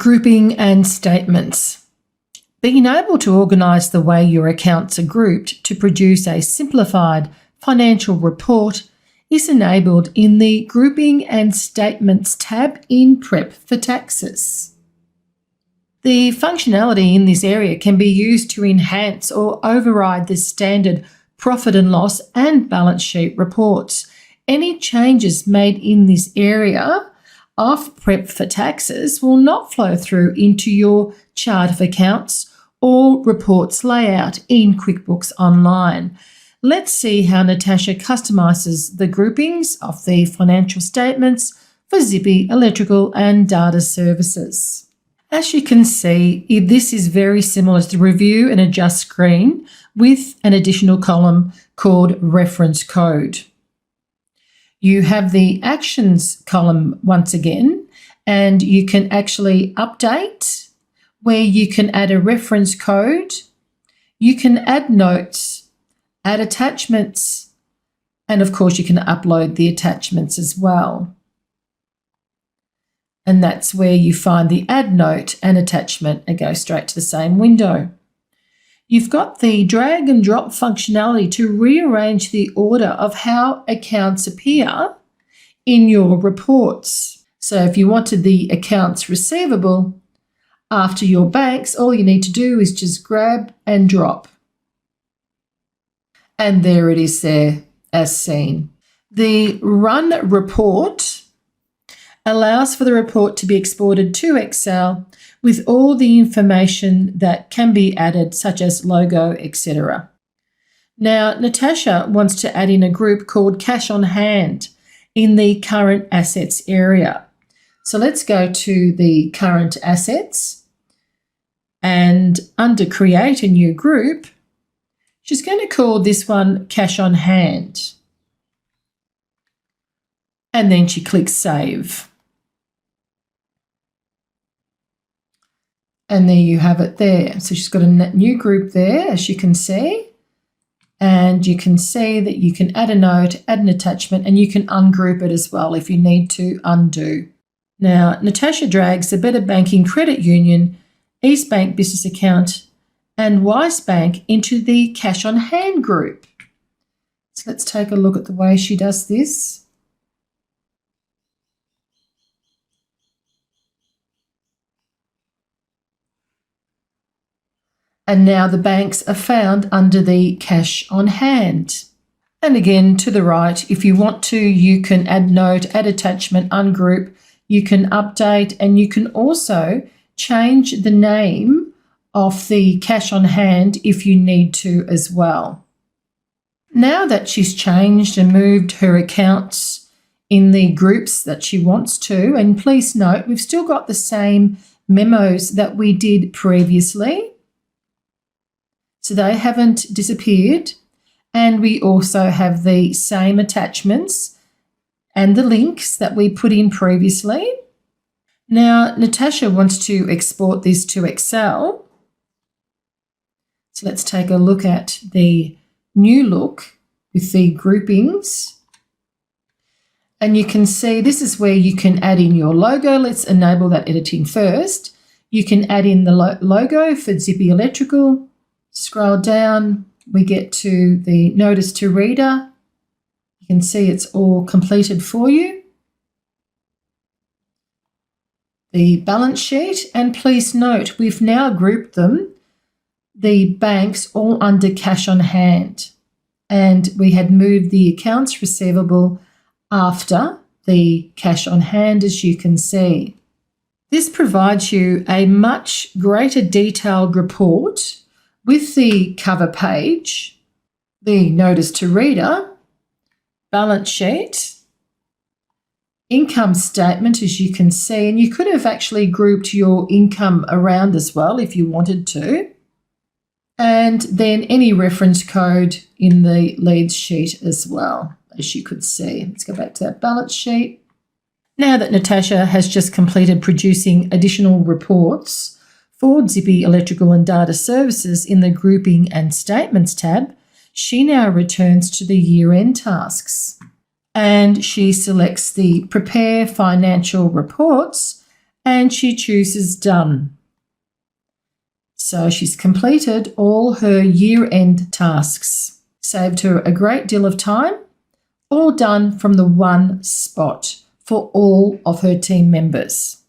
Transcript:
Grouping and statements. Being able to organise the way your accounts are grouped to produce a simplified financial report is enabled in the Grouping and Statements tab in Prep for Taxes. The functionality in this area can be used to enhance or override the standard profit and loss and balance sheet reports. Any changes made in this area of Prep for Taxes will not flow through into your chart of accounts or reports layout in QuickBooks Online. Let's see how Natasha customises the groupings of the financial statements for Zippy Electrical and Data Services. As you can see, this is very similar to the Review and Adjust screen with an additional column called Reference Code. You have the Actions column once again, and you can actually update where you can add a reference code, you can add notes, add attachments, and of course you can upload the attachments as well. And that's where you find the add note and attachment and go straight to the same window. You've got the drag and drop functionality to rearrange the order of how accounts appear in your reports. So if you wanted the accounts receivable after your banks, all you need to do is just grab and drop. And there it is there as seen. The Run Report allows for the report to be exported to Excel with all the information that can be added, such as logo, etc. Now, Natasha wants to add in a group called Cash on Hand in the Current Assets area. So let's go to the Current Assets, and under Create a New Group, she's going to call this one Cash on Hand. And then she clicks Save. And there you have it there. So she's got a new group there, as you can see. And you can see that you can add a note, add an attachment, and you can ungroup it as well if you need to undo. Now, Natasha drags the Better Banking Credit Union, East Bank Business Account, and Wise Bank into the Cash on Hand group. So let's take a look at the way she does this. And now the banks are found under the Cash on Hand. And again, to the right, if you want to, you can add note, add attachment, ungroup, you can update, and you can also change the name of the Cash on Hand if you need to as well. Now that she's changed and moved her accounts in the groups that she wants to, and please note, we've still got the same memos that we did previously. So they haven't disappeared. And we also have the same attachments and the links that we put in previously. Now, Natasha wants to export this to Excel. So let's take a look at the new look with the groupings. And you can see this is where you can add in your logo. Let's enable that editing first. You can add in the logo for Zippy Electrical. Scroll down, we get to the Notice to Reader. You can see it's all completed for you. The balance sheet, and please note, we've now grouped them, the banks, all under Cash on Hand. And we had moved the accounts receivable after the Cash on Hand, as you can see. This provides you a much greater detailed report with the cover page, the Notice to Reader, balance sheet, income statement, as you can see, and you could have actually grouped your income around as well if you wanted to, and then any reference code in the leads sheet as well, as you could see. Let's go back to that balance sheet. Now that Natasha has just completed producing additional reports for Zippy Electrical and Data Services in the Grouping and Statements tab, she now returns to the year-end tasks. And she selects the Prepare Financial Reports and she chooses Done. So she's completed all her year-end tasks, saved her a great deal of time, all done from the one spot for all of her team members.